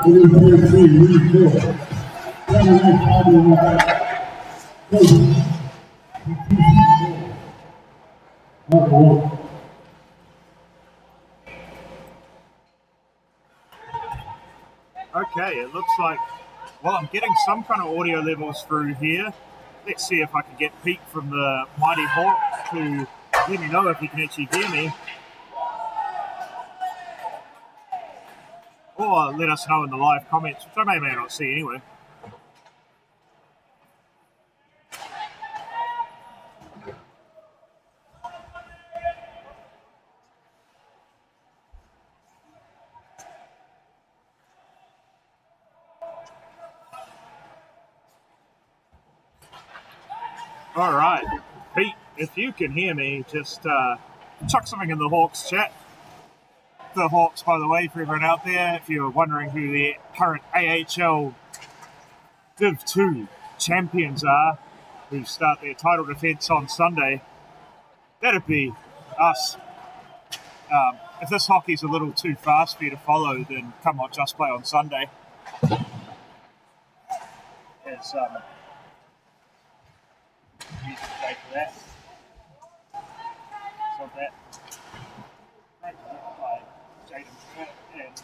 Okay, it looks like, well, I'm getting some kind of audio levels through here. Let's see if I can get Pete from the Mighty Hawk to let me know if he can actually hear me. Or let us know in the live comments, which I may or may not see anyway. All right, Pete, if you can hear me, just chuck something in the Hawks chat. The Hawks, by the way, for everyone out there, if you're wondering who the current AHL Div 2 champions are, who start their title defence on Sunday, that'd be us. If this hockey's a little too fast for you to follow, then come watch us play on Sunday. It's music play for that. So that. Great by Jaden Schmidt, and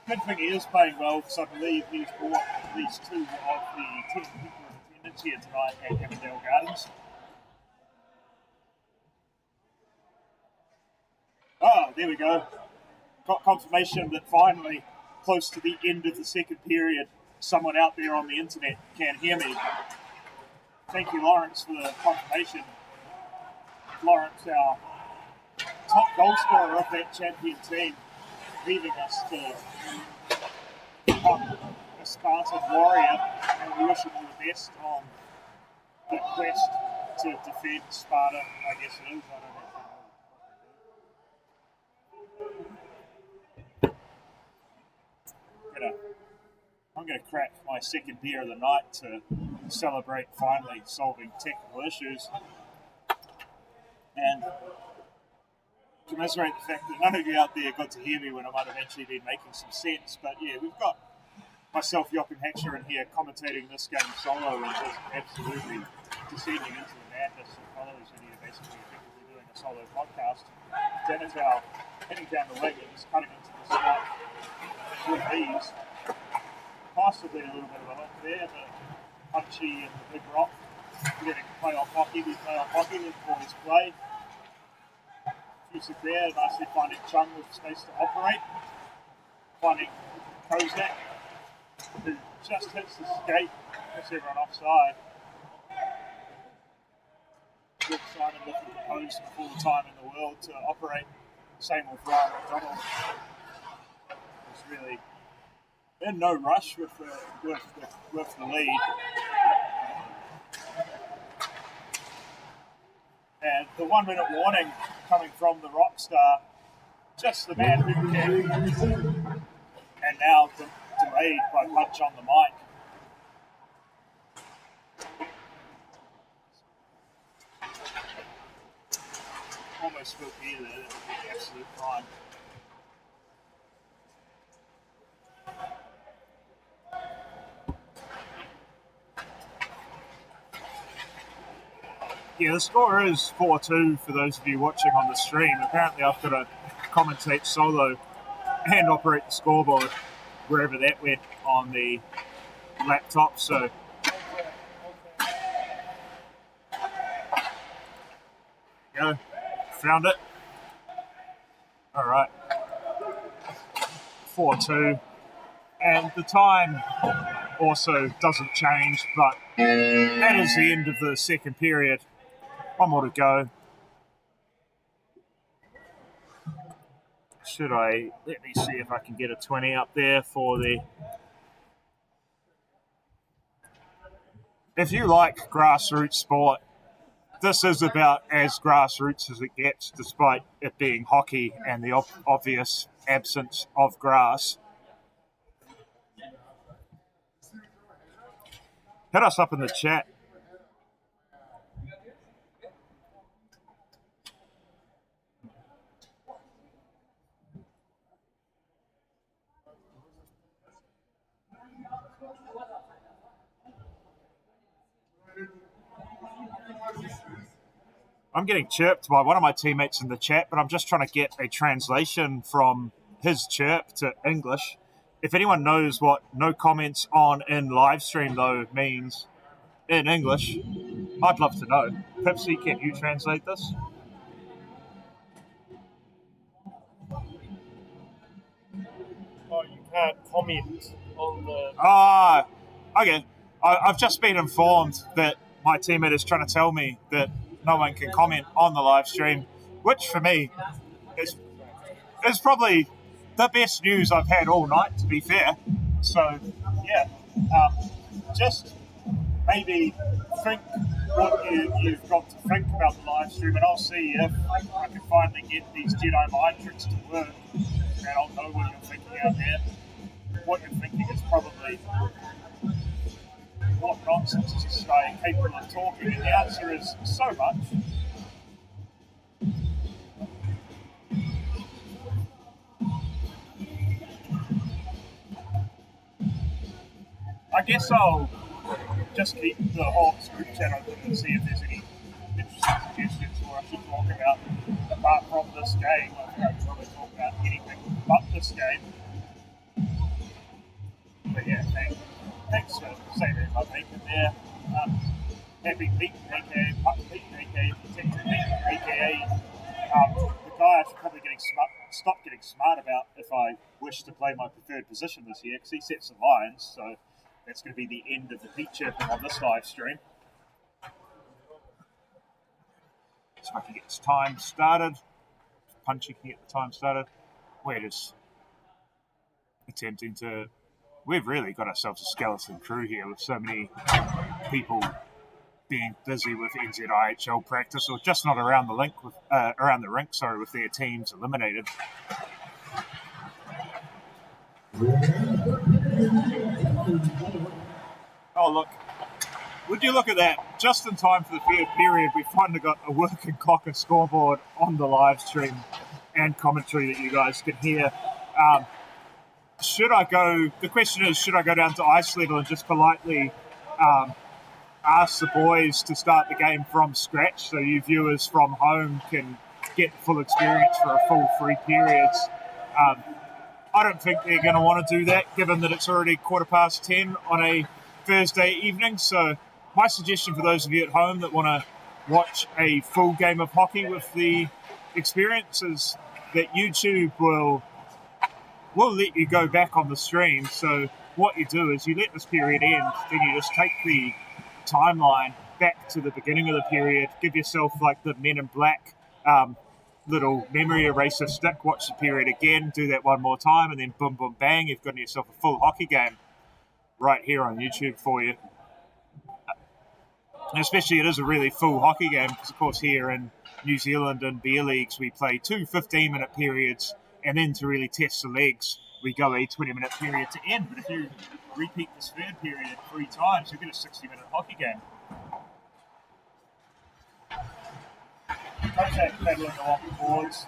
good thing he is playing well, because I believe he's brought at least 2 of the 10 people in attendance here tonight at Avondale Gardens. Oh, there we go. Got confirmation that finally, close to the end of the second period, someone out there on the internet can hear me. Thank you, Lawrence, for the confirmation. Lawrence, our top goal scorer of that champion team, leaving us to become a Spartan warrior, and we wish him all the best on the quest to defend Sparta. I guess it is. I don't know. I'm going to crack my second beer of the night to celebrate finally solving technical issues and commiserate the fact that none of you out there got to hear me when I might have actually been making some sense. But yeah, we've got myself, Jochen Hatcher, in here commentating this game solo and just absolutely descending into the madness that follows when you're basically effectively doing a solo podcast. Denatau heading down the wing and just cutting into the spot with ease. Possibly a little bit of a hook there, but punchy and the big rock. We're getting playoff hockey. We play off hockey. Let the boys play. Fusik there, nicely finding Chung with space to operate. Finding Kozak, who just hits the skate, puts everyone offside. Good Simon looking to pose for all the time in the world to operate. Same with Ryan McDonald. It's really in no rush with the lead. And the 1 minute warning coming from the Rockstar, just the man who can. And now delayed by punch on the mic. Almost spilled beer there, that would be the absolute crime. Yeah, the score is 4-2 for those of you watching on the stream. Apparently I've got to commentate solo and operate the scoreboard wherever that went on the laptop, so go. Found it. Alright. 4-2. And the time also doesn't change, but that is the end of the second period. 1 more to go. Let me see if I can get a 20 up there for the... If you like grassroots sport, this is about as grassroots as it gets, despite it being hockey and the obvious absence of grass. Hit us up in the chat. I'm getting chirped by one of my teammates in the chat, but I'm just trying to get a translation from his chirp to English. If anyone knows what no comments on in live stream, though, means in English, I'd love to know. Pipsy, can you translate this? Oh, you can't comment on the... Ah, okay. I've just been informed that my teammate is trying to tell me that no one can comment on the live stream, which for me is probably the best news I've had all night, to be fair. So, yeah, just maybe think what you've got to think about the live stream, and I'll see if I can finally get these Jedi mind tricks to work, and I'll know what you're thinking out there. What you're thinking is probably, what nonsense is this guy capable of talking? And the answer is so much. I guess I'll just keep the Hawks group chat open and see if there's any interesting suggestions for us to talk about apart from this game. I think I can probably talk about anything but this game. But yeah, thanks for saving my bacon there. Happy Pete, aka Puck Pete, aka Protected Pete, aka the guy I should probably stop getting smart about if I wish to play my preferred position this year, because he sets the lines, so that's going to be the end of the Pete chirping on this live stream. So I can get this time started. Punchy can get the time started. We're just attempting to... We've really got ourselves a skeleton crew here with so many people being busy with NZIHL practice, or just not around the rink with their teams eliminated. Oh look, would you look at that? Just in time for the third period, we finally got a working clock and scoreboard on the live stream and commentary that you guys can hear. The question is, should I go down to ice level and just politely ask the boys to start the game from scratch so you viewers from home can get the full experience for a full 3 periods? I don't think they're going to want to do that, given that it's already 10:15 on a Thursday evening. So my suggestion for those of you at home that want to watch a full game of hockey with the experience is that YouTube will let you go back on the stream. So what you do is you let this period end, then you just take the timeline back to the beginning of the period, give yourself like the Men in Black little memory eraser stick, watch the period again, do that one more time, and then boom, boom, bang, you've got yourself a full hockey game right here on YouTube for you. And especially it is a really full hockey game because, of course, here in New Zealand and beer leagues, we play 2 15-minute periods, and then to really test the legs, we go a 20-minute period to end. But if you repeat this third period 3 times, you get a 60-minute hockey game. Contact battling along the boards.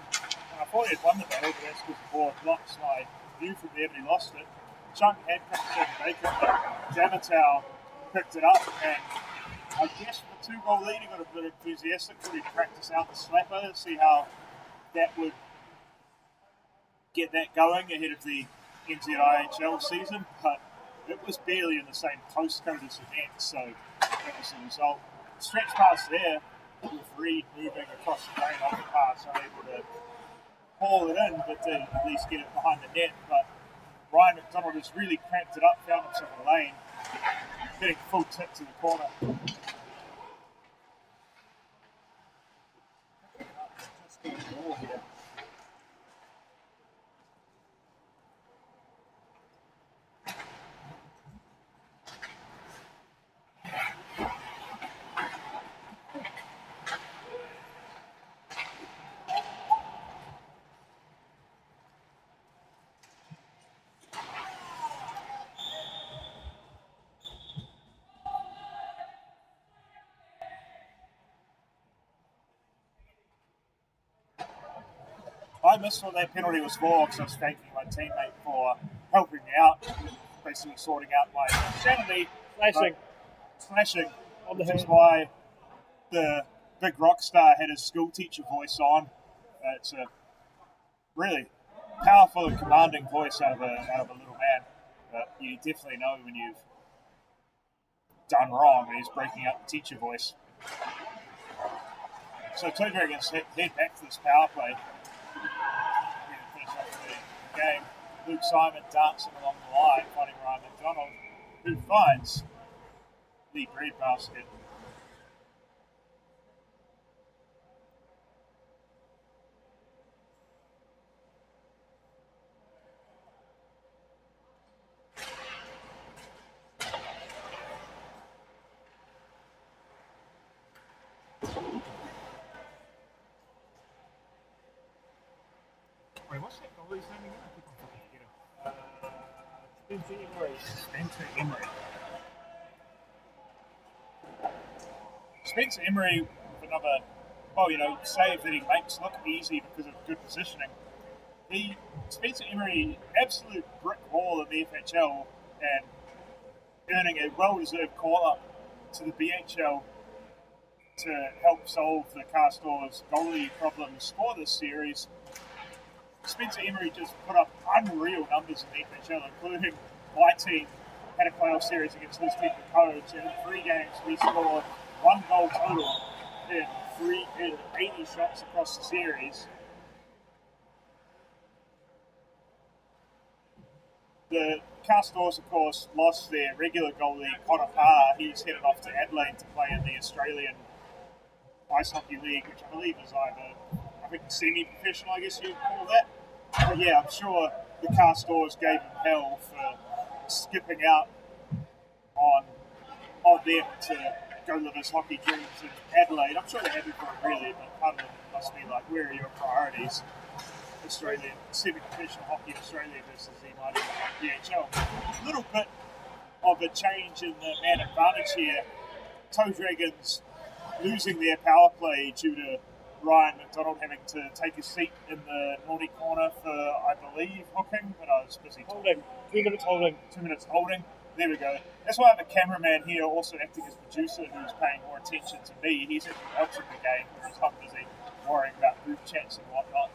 And I thought he had won the battle, but that's because the board blocks my view from there, but he lost it. Chunk had picked the second bacon, but Jamatau picked it up, and I guess with a 2-goal lead, he got a bit enthusiastic. Probably practice out the slapper, see how that would get that going ahead of the NZIHL season, but it was barely in the same postcode as the net, so that was the result. Stretch pass there, with Reed moving across the lane on the pass, unable to haul it in, but to at least get it behind the net. But Ryan McDonald has really cramped it up, found himself a lane, getting full tip to the corner. Just getting more here. I missed what that penalty was for because I was thanking my teammate for helping me out. basically sorting out my sanity. Slashing. On the Which is hand. why the big rock star had his school teacher voice on. It's a really powerful and commanding voice out of a little man. But you definitely know when you've done wrong and he's breaking out the teacher voice. So Toe Dragons head back to this power play. Finish off the game. Luke Simon dancing along the line, finding Ryan McDonald, who finds the breadbasket. Wait, what's that goalie's name again? I keep on fucking forgetting. Spencer Emery. Spencer Emery with another, save that he makes look easy because of good positioning. Spencer Emery, absolute brick wall in the FHL and earning a well-deserved call-up to the BHL to help solve the Castors' goalie problems for this series. Spencer Emery just put up unreal numbers in the FHL, including my team had a playoff series against his team, the Codes, and in 3 games we scored 1 goal total in 80 shots across the series. The Castors, of course, lost their regular goalie, Connor Parr. He's headed off to Adelaide to play in the Australian Ice Hockey League, which I believe is either, semi-professional, I guess you'd call that. But yeah, I'm sure the Castors gave him hell for skipping out on them to go live his hockey dreams in Adelaide. I'm sure they're happy for him, really, but part of them must be like, where are your priorities? Australian, semi-professional hockey in Australia versus the mighty BHL. A little bit of a change in the man advantage here. Toe Dragons losing their power play due to Ryan McDonald having to take a seat in the naughty corner for, I believe, hooking, but I was busy holding. 2 minutes holding. 2 minutes holding. There we go. That's why I have a cameraman here also acting as producer who's paying more attention to me. He's actually watching the game, whereas I'm busy worrying about group chats and whatnot.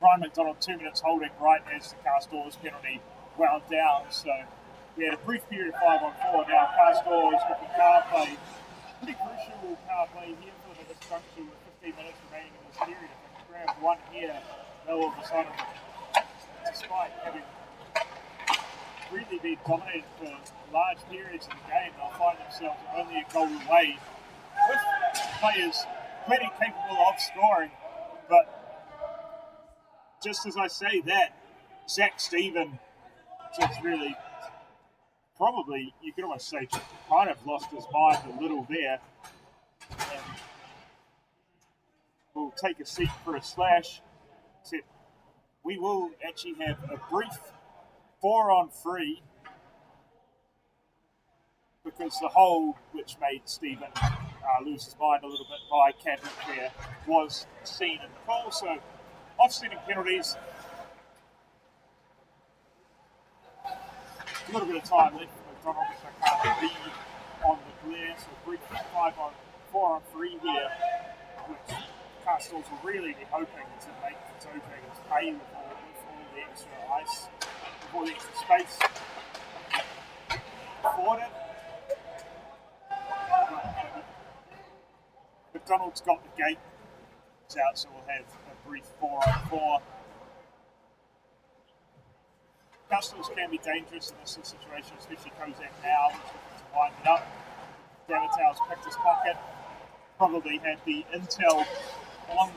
Ryan McDonald, 2 minutes holding right as the Castors penalty wound down. So we had a brief period of 5-on-4. Now Castors with the power play. Pretty crucial power play here for them at this juncture with 15 minutes remaining in this period. If they can grab one here, they'll all of a sudden, despite having really been dominated for large periods of the game, they'll find themselves only a goal away with players plenty capable of scoring. But just as I say that, Zach Stephen just really, probably, you could almost say, kind of lost his mind a little there. And we'll take a seat for a slash. Except we will actually have a brief 4-on-3 because the hole which made Stephen lose his mind a little bit by Cadrick there was seen in the call. So offsetting penalties. A little bit of time left for McDonald, which I can't read on the glare. So a brief 4-on-3 here, which Castors will really be hoping to make the Toe Dragons pay with all the extra ice, with all the extra space afforded. McDonald's got the gate out, so we'll have a brief 4-on-4. Castors can be dangerous in this situation, especially Kozak now, who's looking to wind it up. Damitau's picked his pocket, probably had the intel on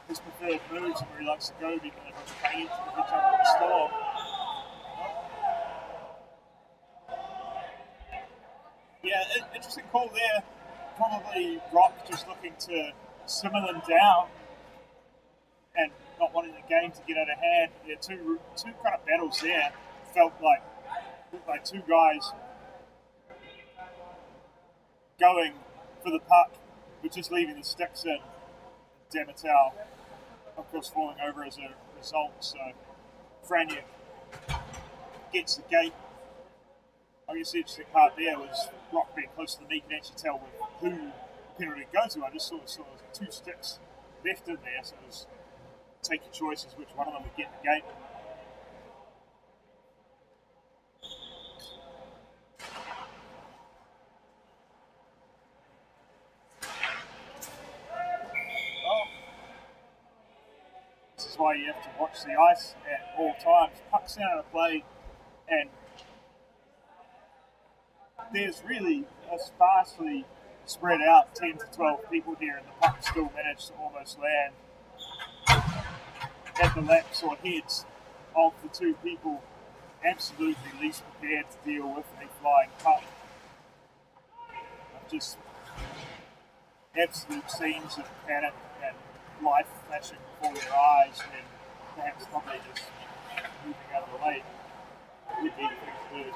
his preferred moves and where he likes to go, even if it's paid to the pitch over the store. Yeah, interesting call there. Probably Rock just looking to simmer them down and not wanting the game to get out of hand. Yeah, two kind of battles there. Felt like two guys going for the puck, but just leaving the sticks in. Damitau, of course, falling over as a result. So Franick gets the gate I guess the interesting part there was Rock being close to the knee, can actually tell who the penalty goes to. I just saw 2 sticks left in there, so it was take your choices which one of them would get the game. This is why you have to watch the ice at all times. Puck's out of play, and there's really a sparsely spread out 10 to 12 people here, and the puck still managed to almost land at the laps or heads of the 2 people absolutely least prepared to deal with a flying puck. Just absolute scenes of panic and life flashing before their eyes, and perhaps probably just moving out of the way would be the thing to do.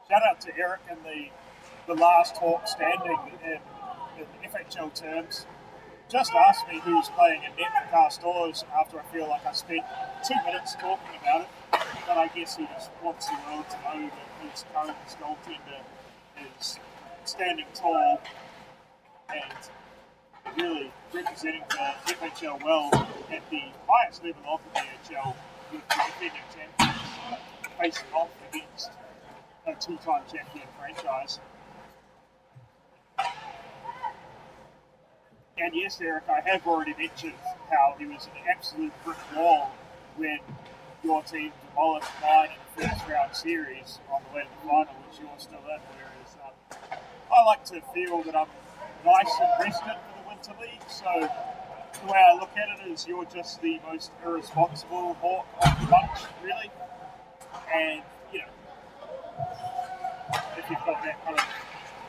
Shout out to Eric in the last talk standing in FHL terms. Just asked me who's playing in net for Castors after I feel like I spent 2 minutes talking about it. But I guess he just wants the world to know that his current goaltender is standing tall and really representing the FHL well at the highest level of the NHL, with the defending champions facing off against a 2-time champion franchise. And yes, Eric, I have already mentioned how he was an absolute brick wall when your team demolished mine in the first round series on the way to the final, which you're still in, whereas I like to feel that I'm nice and rested for the Winter League, so the way I look at it is you're just the most irresponsible Hawk of the bunch, really. And, you know, if you've got that kind of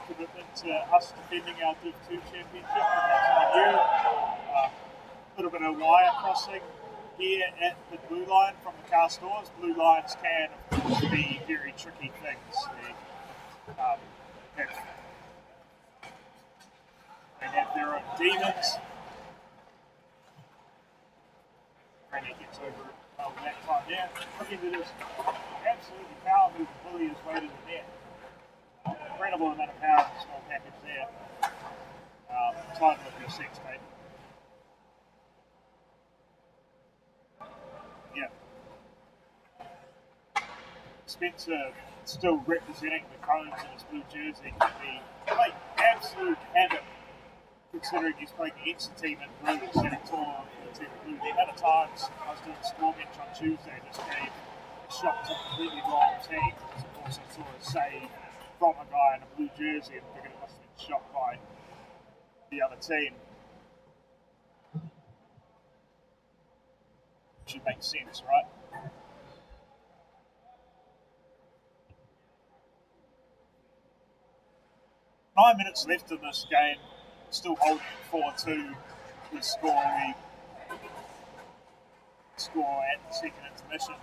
commitment to us defending our Div 2 championship, that's on you. A little bit of wire crossing here at the blue line from the Castors. Blue lines can, of course, be very tricky things. They have their own demons. Randy gets over that time there. Look into this absolutely power move to bully his way to the net. Incredible amount of power in the small package there. Title of your sex tape. Yeah. Spencer still representing the Cones in his blue jersey can be like absolute havoc, considering he's playing against the team in blue, sitting tall on the team in blue. The amount of times I was doing the score bench on Tuesday just gave a shot to a completely wrong team. Of course, I saw a save from a guy in a blue jersey and figured it must have been shot by the other team. Should make sense, right? Nine minutes left in this game, still holding it 4-2. The score at the second intermission.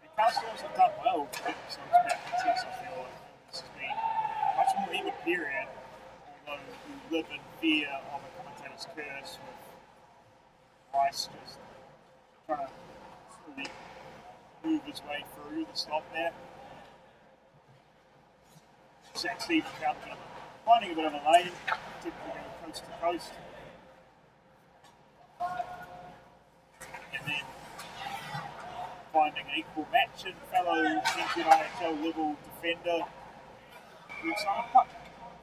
The Castors have done well to get themselves back in this, I feel like. This has been a much more even period, although we live in fear of a commentator's curse with Rice just trying to really move his way through the slot there. Zach Stevens finding a bit of a lane, typically go coast to coast. And then finding an equal match and fellow NZIHL level defender who's on a puck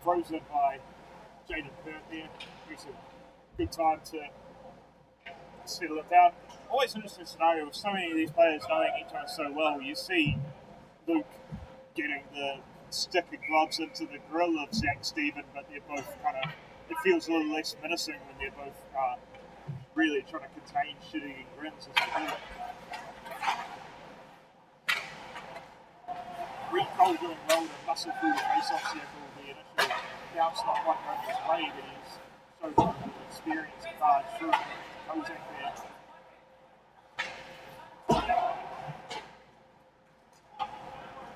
frozen by Jaden Perth there. It's a good time to settle it down. Always an interesting scenario with so many of these players knowing each other so well. You see Luke getting the stick and gloves into the grill of Zach Steven, but they're both kind of, it feels a little less menacing when they're both really trying to contain shit-eating grins as they do it. Recall doing well to muscle through the face-off circle. The initial bounce not quite going his way, but he's so good with experience and barge through it. Kozak there.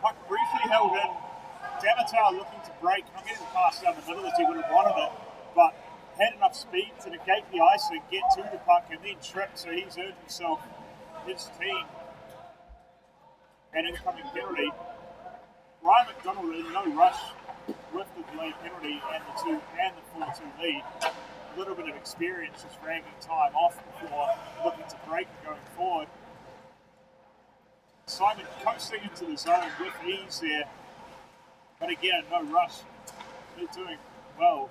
Puck briefly held in. Damatar looking to break, not getting the pass down the middle as he would have wanted it, but had enough speed to negate the icing, get to the puck, and then trip, so he's earned himself his team an incoming penalty. Ryan McDonald in no rush with the delayed penalty and the 4-2 lead. A little bit of experience just dragging time off before looking to break and going forward. Simon coasting into the zone with ease there, but again, no rush. They're doing well.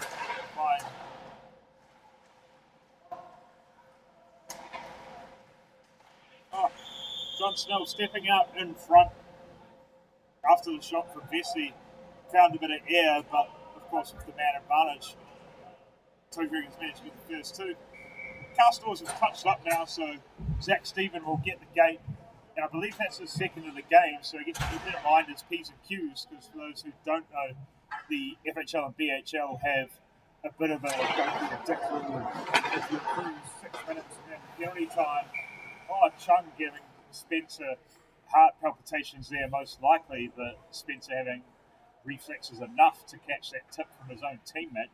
Fine. Oh, John Snell stepping out in front after the shot from Vesey. Found a bit of air, but of course with the man advantage, Tokering has managed to get the first two. Castors has touched up now, so Zach Stephen will get the gate, and I believe that's his second of the game, so he gets to keep in mind his P's and Q's, because for those who don't know, the FHL and BHL have a bit of a go through the dick rule. If you cruise 6 minutes in penalty time, Chung giving Spencer heart palpitations there most likely, but Spencer having reflexes enough to catch that tip from his own teammate.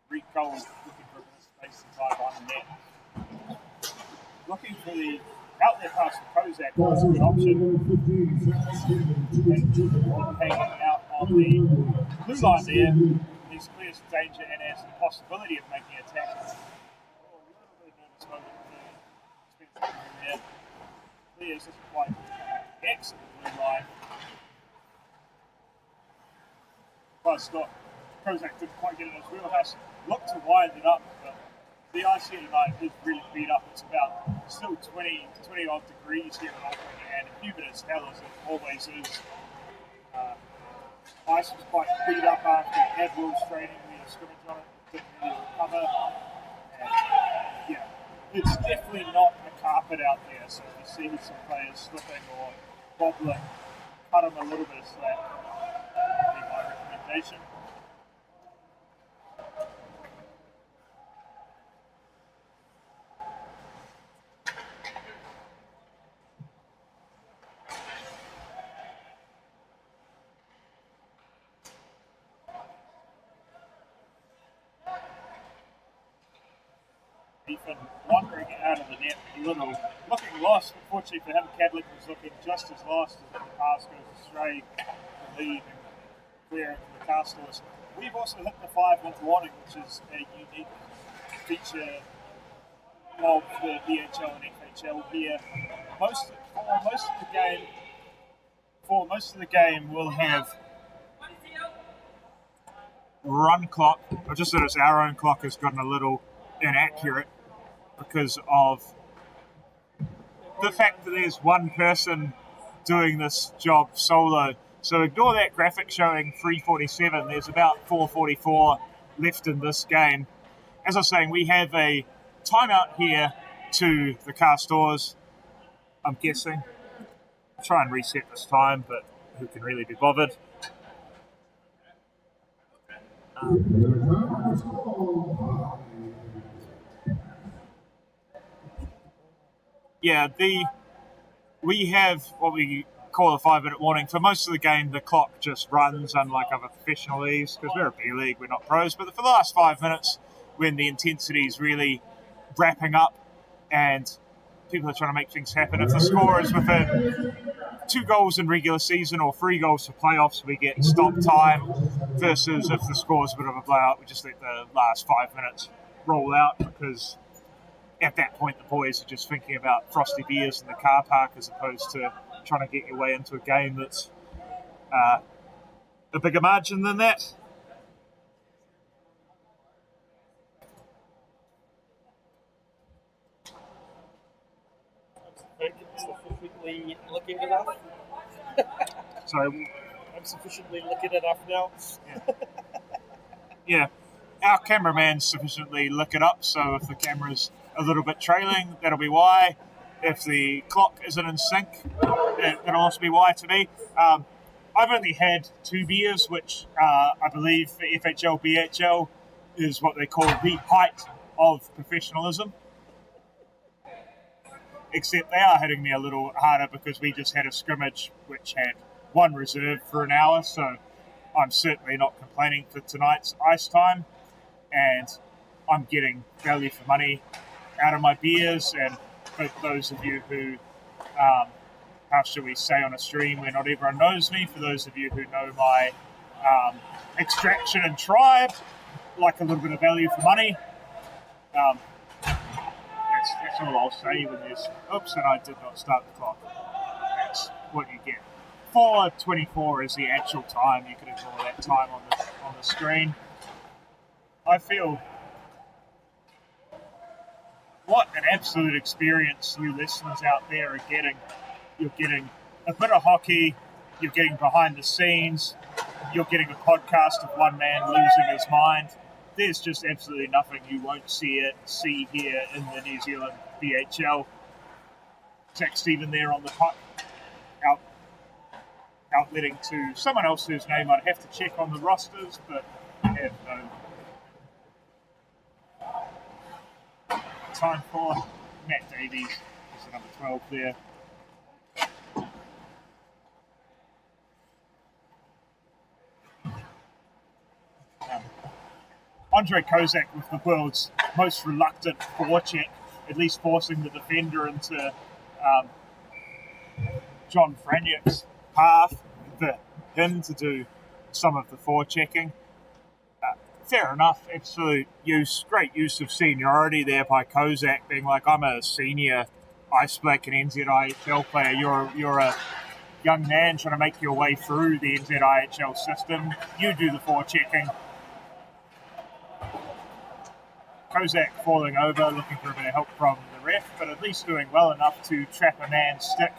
Recall looking for a bit of space inside behind the net. Looking for the out there pass for Kozak was an option. And hanging out on the blue line there. He's clear some danger and has the possibility of making a tackle. A little bit of nervous moment for Spencer there. Clears doesn't quite exit the blue line. But Scott Kozak didn't quite get in his wheelhouse. Looked to wind it up, but the ice here tonight is really beat up. It's about still 20 odd degrees here in Auckland, and humid as hell as it always is. Ice was quite beat up after Admiral's training. We had a scrimmage on it, didn't really recover. And yeah, it's definitely not a carpet out there, so if you see some players slipping or wobbling, cut them a little bit of slack. That would be my recommendation. Ethan wandering out of the net a little, looking lost. Unfortunately for him, Cadlick was looking just as lost as the pass goes astray, the lead and clear into the Castors. We've also hit the 5-minute warning, which is a unique feature of the BHL and FHL here. For most of the game, we'll have run clock. I just noticed our own clock has gotten a little inaccurate because of the fact that there's one person doing this job solo. So ignore that graphic showing 3:47. There's about 4:44 left in this game. As I was saying, we have a timeout here to the Castors, I'm guessing. I'll try and reset this time, but who can really be bothered? We have what we call a 5-minute warning. For most of the game, the clock just runs, unlike other professional leagues, because we're a B league, we're not pros. But for the last 5 minutes, when the intensity is really wrapping up and people are trying to make things happen, if the score is within 2 goals in regular season or 3 goals for playoffs, we get stop time, versus if the score is a bit of a blowout, we just let the last 5 minutes roll out, because at that point the boys are just thinking about frosty beers in the car park as opposed to trying to get your way into a game that's a bigger margin than that. Sufficiently looking enough. Sorry, I'm sufficiently looking enough now. Yeah. yeah, our cameraman's sufficiently lick it up, so if the camera's a little bit trailing, that'll be why. If the clock isn't in sync, that'll also be why to me. I've only had 2 beers, which I believe for FHL, BHL is what they call the height of professionalism. Except they are hitting me a little harder because we just had a scrimmage which had 1 reserve for an hour, so I'm certainly not complaining for tonight's ice time, and I'm getting value for money out of my beers. And for those of you who, how shall we say on a stream where not everyone knows me, for those of you who know my extraction and tribe, like a little bit of value for money. That's all I'll say when there's, oops, and I did not start the clock. That's what you get. 4:24 is the actual time. You can ignore that time on the screen. I feel what an absolute experience you listeners out there are getting. You're getting a bit of hockey, you're getting behind the scenes, you're getting a podcast of one man losing his mind. There's just absolutely nothing you won't see here in the New Zealand BHL. Jack Stephen there on the puck, outletting to someone else whose name I'd have to check on the rosters, but I have no time for. Matt Davies is the number 12 there. Andre Kozak with the world's most reluctant forecheck, at least forcing the defender into John Franick's path for him to do some of the forechecking. Fair enough, absolute use, great use of seniority there by Kozak, being like, I'm a senior Ice Black and NZIHL player. You're a young man trying to make your way through the NZIHL system. You do the forechecking. Kozak falling over, looking for a bit of help from the ref, but at least doing well enough to trap a man's stick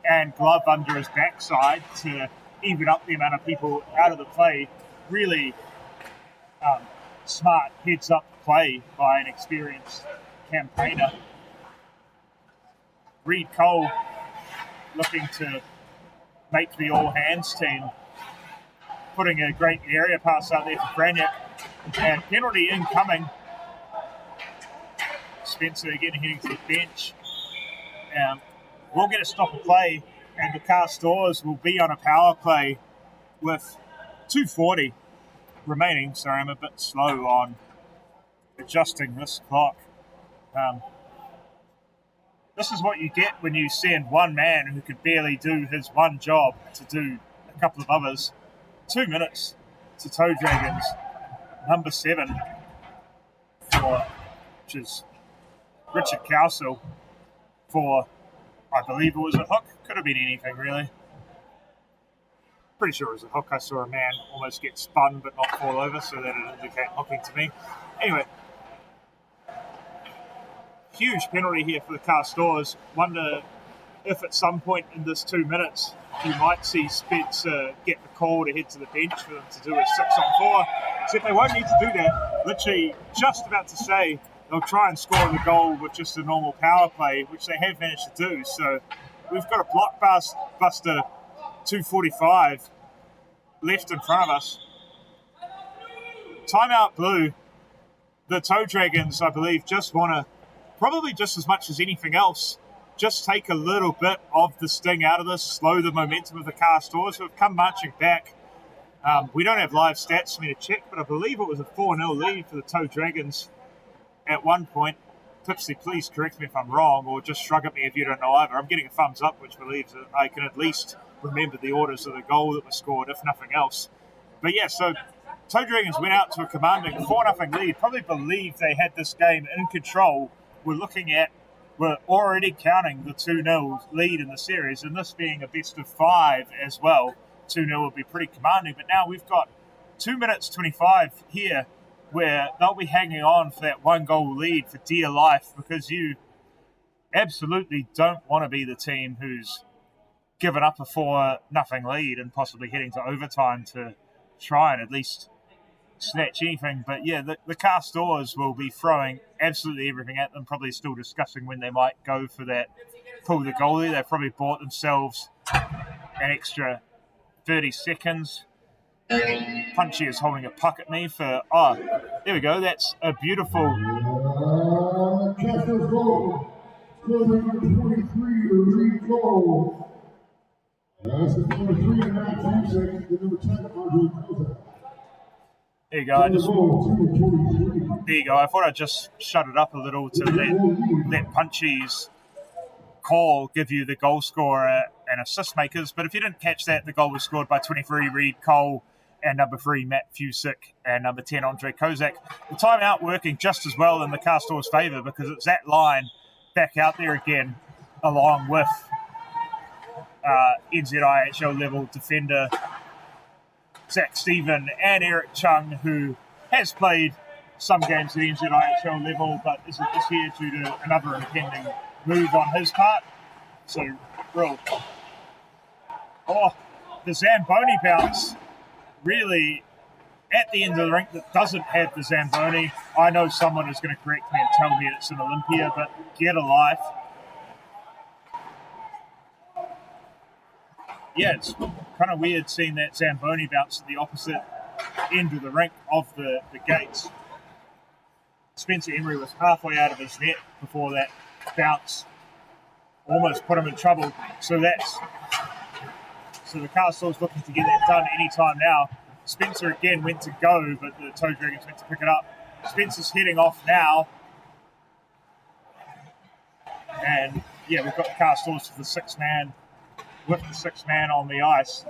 and glove under his backside to even up the amount of people out of the play. Really smart heads-up play by an experienced campaigner. Reed Cole looking to make the all-hands team, putting a great area pass out there for Franick, and penalty incoming. Spencer again heading to the bench. We'll get a stop of play, and the Castors will be on a power play with 2:40 remaining. Sorry, I'm a bit slow on adjusting this clock. This is what you get when you send one man who could barely do his one job to do a couple of others. 2 minutes to Toe Dragons, number 7, which is Richard Cowsill, for, I believe it was a hook. Could have been anything, really. Pretty sure it was a hook. I saw a man almost get spun but not fall over, so that would indicate hooking to me. Anyway, huge penalty here for the Castors. Wonder if at some point in this 2 minutes you might see Spencer get the call to head to the bench for them to do a 6-on-4. Except they won't need to do that. Literally just about to say they'll try and score the goal with just a normal power play, which they have managed to do. So we've got a blockbuster 2:45 left in front of us. Timeout Blue. The Toe Dragons, I believe, just want to, probably just as much as anything else, just take a little bit of the sting out of this, slow the momentum of the Castors, who have come marching back. We don't have live stats for me to check, but I believe it was a 4-0 lead for the Toe Dragons at one point. Pipsy, please correct me if I'm wrong, or just shrug at me if you don't know either. I'm getting a thumbs up, which believes that I can at least remember the orders of the goal that was scored, if nothing else. But yeah, so Toe Dragons went out to a commanding 4-0 lead, probably believed they had this game in control. We're already counting the 2-0 lead in the series, and this being a best of 5 as well. 2-0 would be pretty commanding, but now we've got 2 minutes 25 here where they'll be hanging on for that 1-goal lead for dear life, because you absolutely don't want to be the team who's given up a 4-0 lead and possibly heading to overtime to try and at least snatch anything. But yeah, the Castors will be throwing absolutely everything at them, probably still discussing when they might go for that pull the goalie. They've probably bought themselves an extra 30 seconds. Punchy is holding a puck at me for, there we go, that's a beautiful... Castors goal. Score number 23, the lead goal. That's the number 3.5 seconds, the number 10, Andre Kozak. There you go. There you go. I thought I'd just shut it up a little to let Punchy's call give you the goal scorer and assist makers. But if you didn't catch that, the goal was scored by 23 Reed Cole and number 3 Matt Fusick and number 10 Andre Kozak. The timeout working just as well in the Castors' favour because it's that line back out there again, along with NZIHL level defender Zach Stephen and Eric Chung, who has played some games at the NZIHL level, but isn't this year due to another impending move on his part. So, real. Oh, the Zamboni bounce really at the end of the rink that doesn't have the Zamboni. I know someone is going to correct me and tell me it's an Olympia, but get a life. Yeah, it's kind of weird seeing that Zamboni bounce at the opposite end of the rink of the gates. Spencer Emery was halfway out of his net before that bounce almost put him in trouble. So the Castors looking to get that done anytime now. Spencer again went to go, but the Toe Dragons went to pick it up. Spencer's heading off now. And yeah, we've got the Castors for the 6-man, with the 6-man on the ice.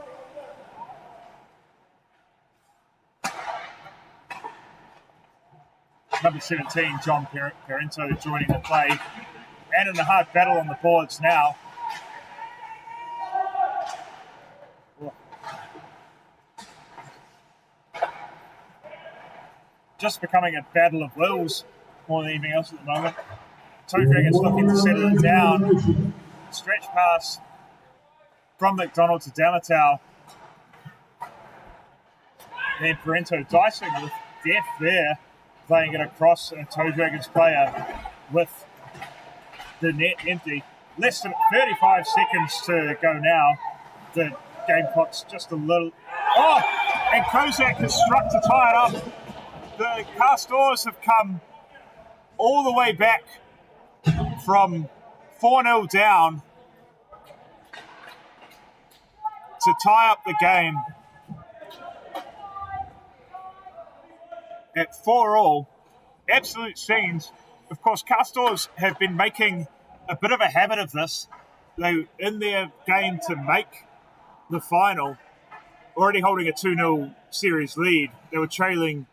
Number 17, John Parento, joining the play. And in the hard battle on the boards now. Just becoming a battle of wills more than anything else at the moment. Toe Dragons looking to settle it down. Stretch pass from McDonald to Damatau. And then Parento dicing with depth there, playing it across a Toe Dragons player with the net empty. Less than 35 seconds to go now. The game clock's just a little... Oh! And Kozak has struck to tie it up. The Castors have come all the way back from 4-0 down to tie up the game at 4-4. Absolute scenes. Of course, Castors have been making a bit of a habit of this. They, in their game to make the final, already holding a 2-0 series lead, they were trailing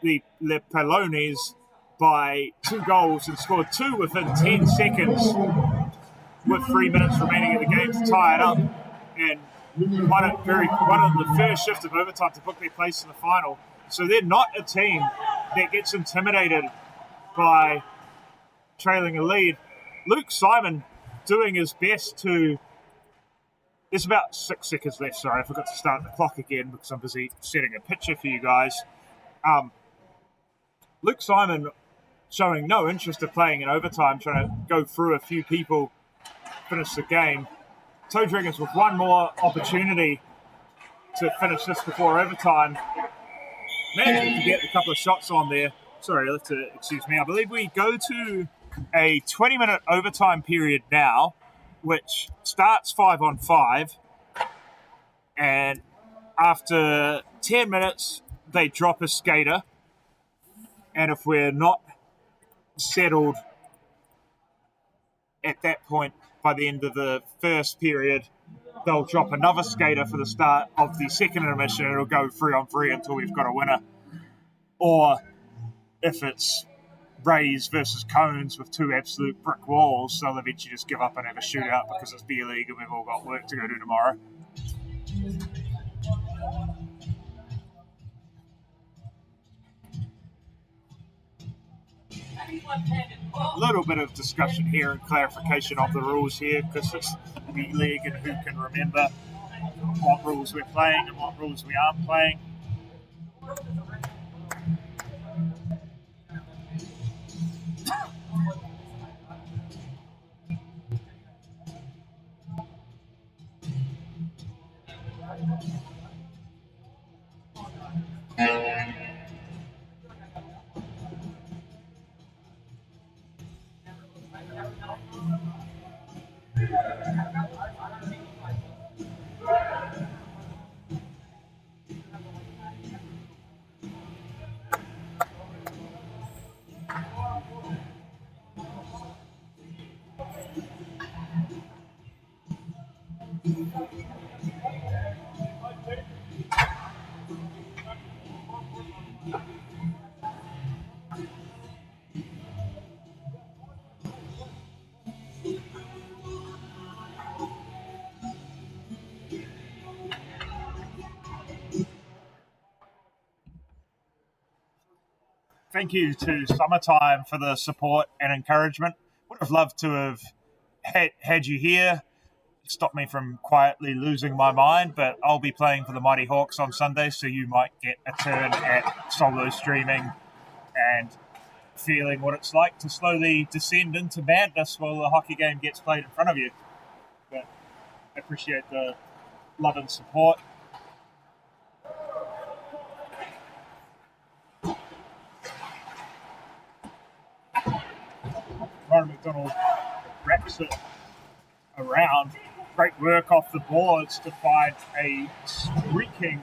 the Le Palones by 2 goals and scored 2 within 10 seconds with 3 minutes remaining in the game to tie it up, and won the first shift of overtime to book their place in the final. So they're not a team that gets intimidated by trailing a lead. Luke Simon doing his best to... There's about 6 seconds left. Sorry, I forgot to start the clock again because I'm busy setting a picture for you guys. Luke Simon showing no interest in playing in overtime, trying to go through a few people, finish the game. Toe Dragons with one more opportunity to finish this before overtime. Managed to get a couple of shots on there. Sorry, you'll have to excuse me. I believe we go to a 20-minute overtime period now, which starts 5-on-5. And after 10 minutes, they drop a skater. And if we're not settled at that point by the end of the first period, they'll drop another skater for the start of the second intermission. It'll go 3-on-3 until we've got a winner. Or if it's Rays versus Cones with 2 absolute brick walls, they'll eventually just give up and have a shootout because it's beer league and we've all got work to go do tomorrow. A little bit of discussion here and clarification of the rules here because it's the league and who can remember what rules we're playing and what rules we aren't playing. Thank you to Summertime for the support and encouragement. Would have loved to have had you here. Stop me from quietly losing my mind, but I'll be playing for the Mighty Hawks on Sunday, so you might get a turn at solo streaming and feeling what it's like to slowly descend into madness while the hockey game gets played in front of you. But I appreciate the love and support. Ron McDonald wraps it around. Great work off the boards to find a streaking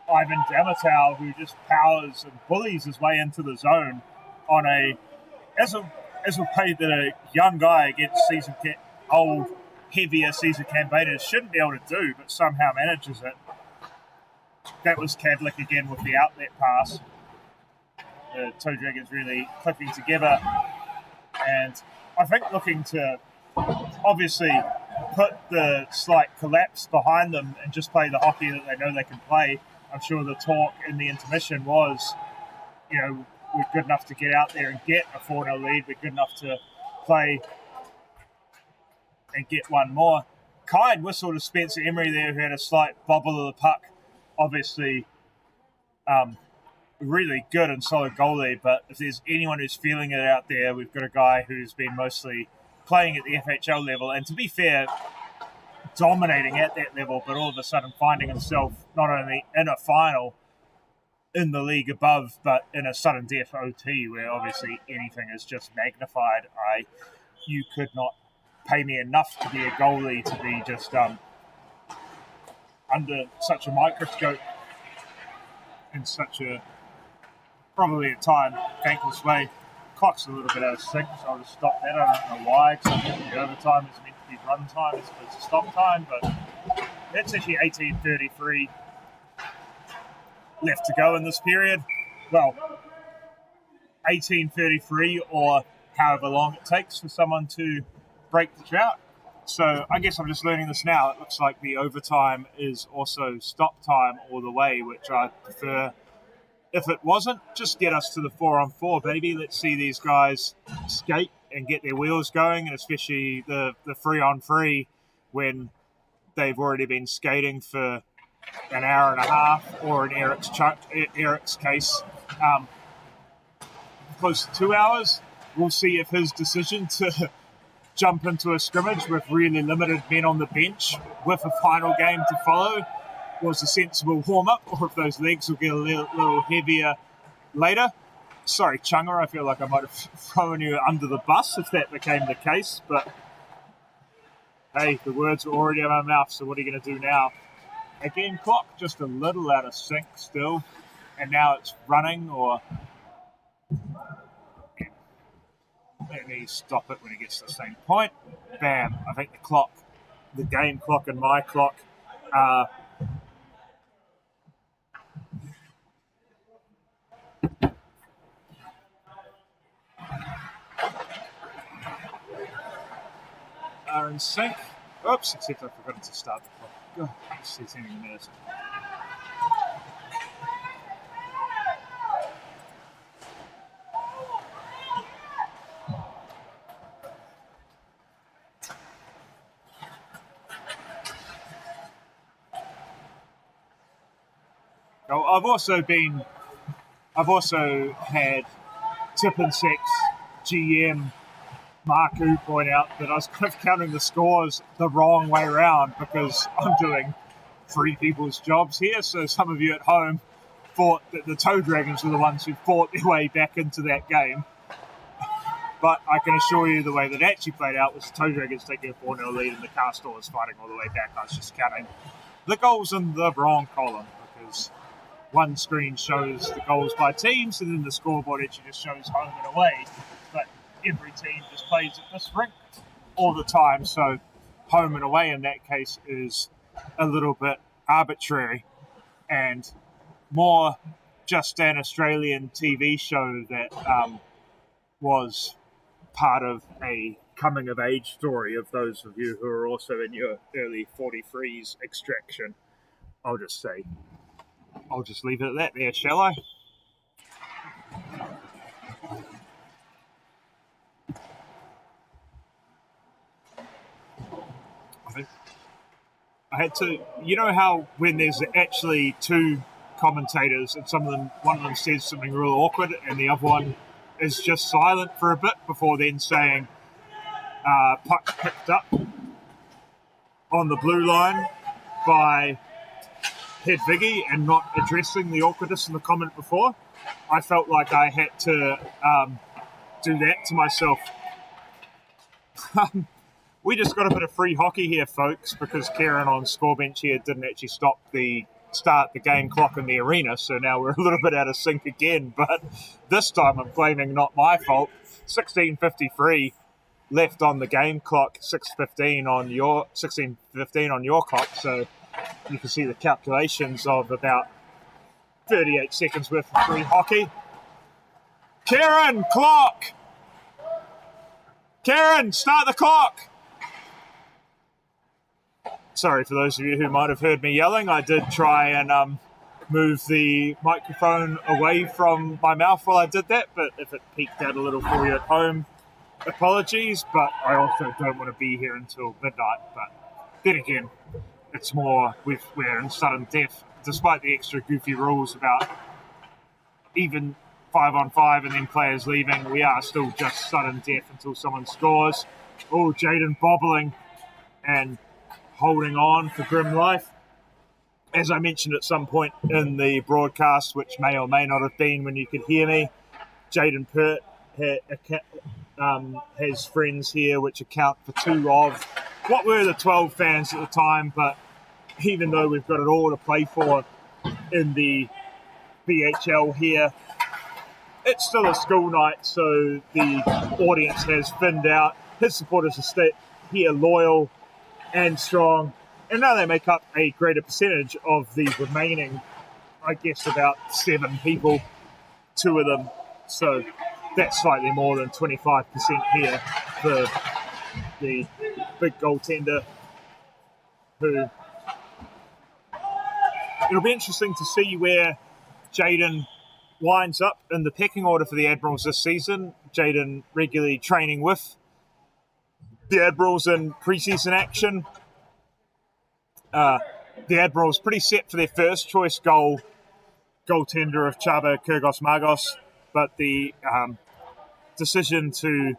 Ivan Damatow who just powers and bullies his way into the zone on as we played the young guy against old, heavier Caesar campaigners shouldn't be able to do, but somehow manages it. That was Cadlick again with the outlet pass. The Toe Dragons really clicking together, and I think looking to obviously put the slight collapse behind them and just play the hockey that they know they can play. I'm sure the talk in the intermission was, we're good enough to get out there and get a 4-0 lead. We're good enough to play and get one more. Kind whistle to Spencer Emery there, who had a slight bobble of the puck. Obviously, really good and solid goalie, but if there's anyone who's feeling it out there, we've got a guy who's been mostly playing at the FHL level, and to be fair, dominating at that level, but all of a sudden finding himself not only in a final in the league above, but in a sudden death OT, where obviously anything is just magnified. You could not pay me enough to be a goalie to be just under such a microscope in such a, probably at time, thankless way. Clock's a little bit out of sync, so I'll just stop that. I don't know why, because the overtime is meant to be run time as opposed to stop time, but that's actually 18:33 left to go in this period. Well, 18:33 or however long it takes for someone to break the drought. So I guess I'm just learning this now. It looks like the overtime is also stop time all the way, which I prefer. If it wasn't, just get us to the 4-on-4, baby. Let's see these guys skate and get their wheels going, and especially the 3-on-3 when they've already been skating for an hour and a half, or in Eric's case, close to 2 hours. We'll see if his decision to jump into a scrimmage with really limited men on the bench with a final game to follow was a sensible warm-up, or if those legs will get a little heavier later. Sorry, Chunga, I feel like I might have thrown you under the bus if that became the case, but hey, the words were already in my mouth, so what are you going to do now? Again, clock just a little out of sync still, and now it's running, or let me stop it when it gets to the same point. Bam, I think the game clock and my clock are in sync. Oops, except I forgot to start the clock. Oh, it's 16 minutes. Now, I've also had Tip and Sex GM Marku point out that I was kind of counting the scores the wrong way around because I'm doing three people's jobs here. So some of you at home thought that the Toe Dragons were the ones who fought their way back into that game. But I can assure you the way that it actually played out was the Toe Dragons taking a 4-0 lead and the Castors fighting all the way back. I was just counting the goals in the wrong column because one screen shows the goals by teams and then the scoreboard actually just shows home and away. But every team just plays at this rink all the time, so home and away in that case is a little bit arbitrary and more just an Australian TV show that was part of a coming-of-age story of those of you who are also in your early 43s extraction. I'll just leave it at that there, shall I? I had to, you know how when there's actually two commentators and one of them says something real awkward and the other one is just silent for a bit before then saying, puck picked up on the blue line by Hedvigi and not addressing the awkwardness in the comment before. I felt like I had to do that to myself. We just got a bit of free hockey here, folks, because Kieran on scorebench here didn't actually start the game clock in the arena, so now we're a little bit out of sync again, but this time I'm claiming not my fault. 16:53 left on the game clock, 16:15 on your clock, so you can see the calculations of about 38 seconds worth of free hockey. Kieran, clock! Kieran, start the clock! Sorry for those of you who might have heard me yelling. I did try and move the microphone away from my mouth while I did that, but if it peaked out a little for you at home, apologies, but I also don't want to be here until midnight. But then again, it's more we're in sudden death, despite the extra goofy rules about even 5-on-5 and then players leaving. We are still just sudden death until someone scores. Oh, Jaden bobbling and holding on for grim life. As I mentioned at some point in the broadcast, which may or may not have been when you could hear me, Jaden Pert has friends here which account for 2 of what were the 12 fans at the time, but even though we've got it all to play for in the BHL here, it's still a school night, so the audience has thinned out. His supporters are here loyal and strong, and now they make up a greater percentage of the remaining, I guess, about 7 people, 2 of them. So that's slightly more than 25% here for the big goaltender, who it'll be interesting to see where Jaden winds up in the pecking order for the Admirals this season. Jaden regularly training with the Admirals in pre-season action. The Admirals pretty set for their first choice goaltender of Chaba Kyrgos Margos, but the decision to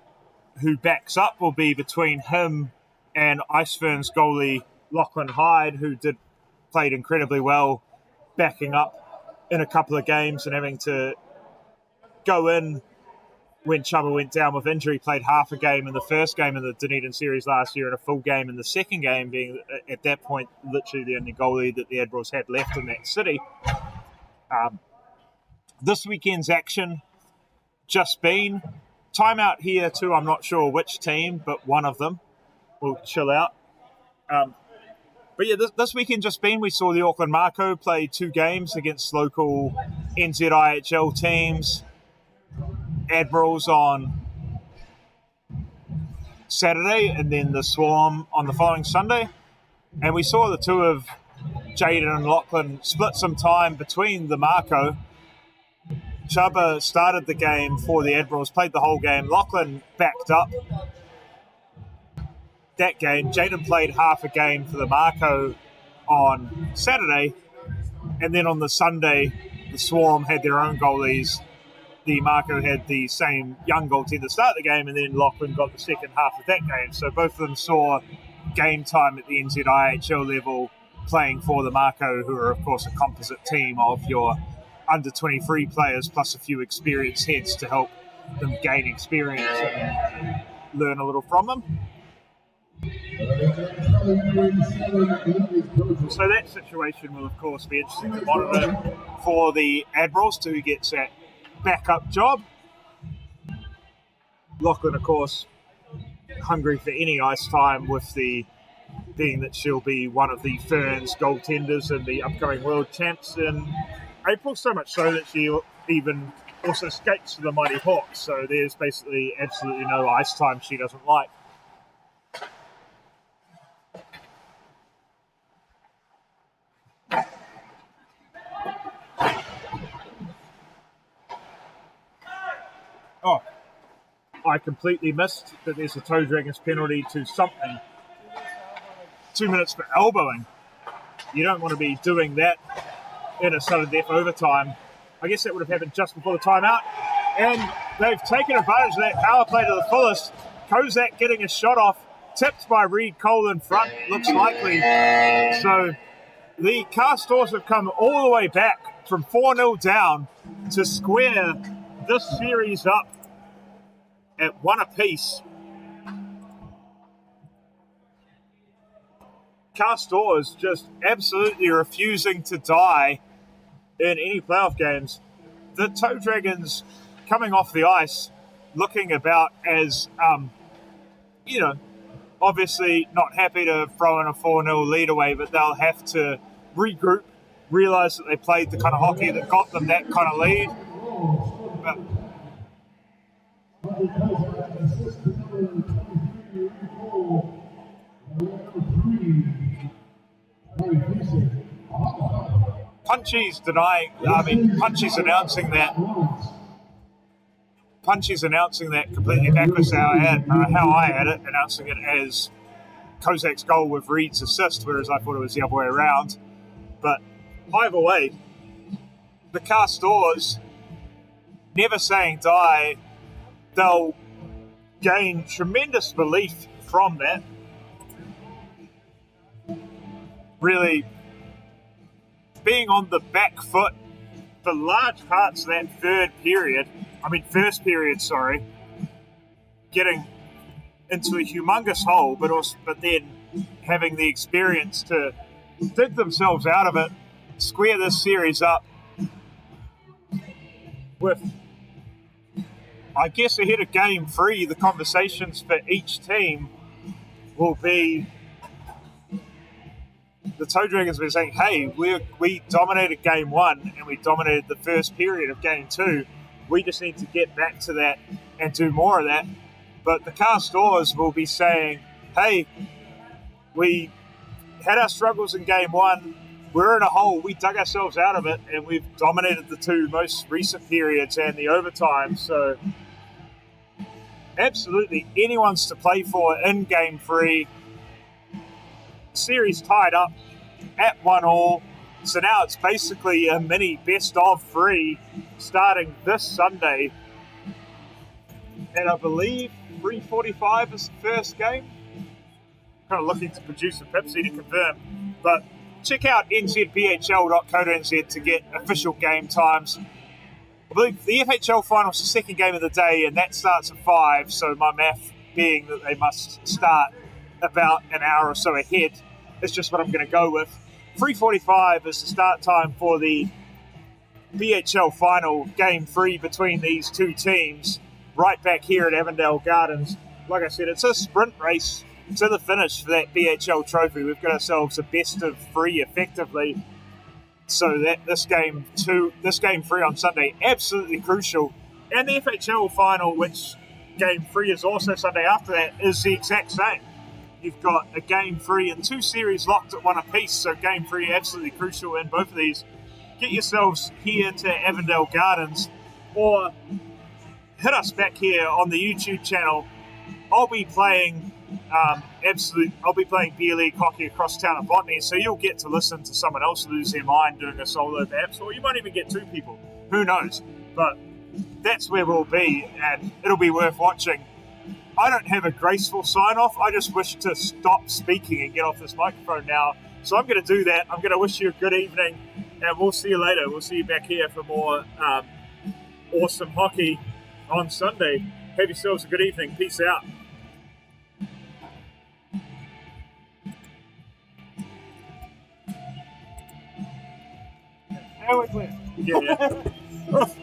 who backs up will be between him and Iceferns goalie Lachlan Hyde, who played incredibly well, backing up in a couple of games and having to go in when Chubba went down with injury, played half a game in the first game in the Dunedin series last year and a full game in the second game, being at that point literally the only goalie that the Admirals had left in that city. This weekend's action just been timeout here too. I'm not sure which team, but one of them will chill out. But yeah, this weekend just been, we saw the Auckland Mako play 2 games against local NZIHL teams. Admirals on Saturday and then the Swarm on the following Sunday. And we saw the 2 of Jaden and Lachlan split some time between the Mako. Chubba started the game for the Admirals, played the whole game. Lachlan backed up that game. Jaden played half a game for the Mako on Saturday. And then on the Sunday, the Swarm had their own goalies. The Mako had the same young goaltender start the game, and then Lachlan got the second half of that game. So both of them saw game time at the NZIHL level playing for the Mako, who are, of course, a composite team of your under-23 players plus a few experienced heads to help them gain experience and learn a little from them. So that situation will, of course, be interesting to monitor for the Admirals to who gets that backup job. Lachlan, of course, hungry for any ice time with the being that she'll be one of the Ferns goaltenders in the upcoming World Champs in April, so much so that she even also skates for the Mighty Hawks, so there's basically absolutely no ice time she doesn't like. Oh, I completely missed that there's a Toe Dragons penalty to something. 2 minutes for elbowing. You don't want to be doing that in a sudden death overtime. I guess that would have happened just before the timeout. And they've taken advantage of that power play to the fullest. Kozak getting a shot off, tipped by Reed Cole in front, looks likely. So the Castors have come all the way back from 4-0 down to square this series up at 1 apiece. Castors just absolutely refusing to die in any playoff games. The Toe Dragons coming off the ice, looking about as, obviously not happy to throw in a 4-0 lead away, but they'll have to regroup, realise that they played the kind of hockey that got them that kind of lead. But Punchy's announcing that completely backwards how I had it, announcing it as Kozak's goal with Reed's assist, whereas I thought it was the other way around. But either way, the Castors never saying die. They'll gain tremendous belief from that. Really being on the back foot for large parts of that first period, getting into a humongous hole, but then having the experience to dig themselves out of it, square this series up with, I guess, ahead of game 3, the conversations for each team will be the Toe Dragons were saying, hey, we dominated game 1 and we dominated the first period of game 2. We just need to get back to that and do more of that. But the Castors will be saying, hey, we had our struggles in game 1. We're in a hole. We dug ourselves out of it, and we've dominated the 2 most recent periods and the overtime. So absolutely anyone's to play for in game 3. Series tied up at 1-1. So now it's basically a mini best of 3 starting this Sunday. And I believe 3:45 is the first game. Kind of looking to producer Pepsi to confirm. But check out nzbhl.co.nz to get official game times. I believe the FHL Finals is the second game of the day, and that starts at 5. So my math being that they must start about an hour or so ahead is just what I'm going to go with. 3:45 is the start time for the BHL final game 3 between these 2 teams, right back here at Avondale Gardens. Like I said, it's a sprint race to the finish for that BHL trophy. We've got ourselves a best of 3 effectively, so that this game 3 on Sunday, absolutely crucial. And the FHL final, which game 3 is also Sunday after that, is the exact same. You've got a game 3 and 2 series locked at 1 apiece, so game 3 absolutely crucial in both of these. Get yourselves here to Avondale Gardens, or hit us back here on the YouTube channel. I'll be playing beer league hockey across town at Botany, so you'll get to listen to someone else lose their mind doing a solo perhaps, or you might even get 2 people. Who knows? But that's where we'll be, and it'll be worth watching. I don't have a graceful sign-off. I just wish to stop speaking and get off this microphone now. So I'm going to do that. I'm going to wish you a good evening, and we'll see you later. We'll see you back here for more awesome hockey on Sunday. Have yourselves a good evening. Peace out. Now we're clear. Yeah.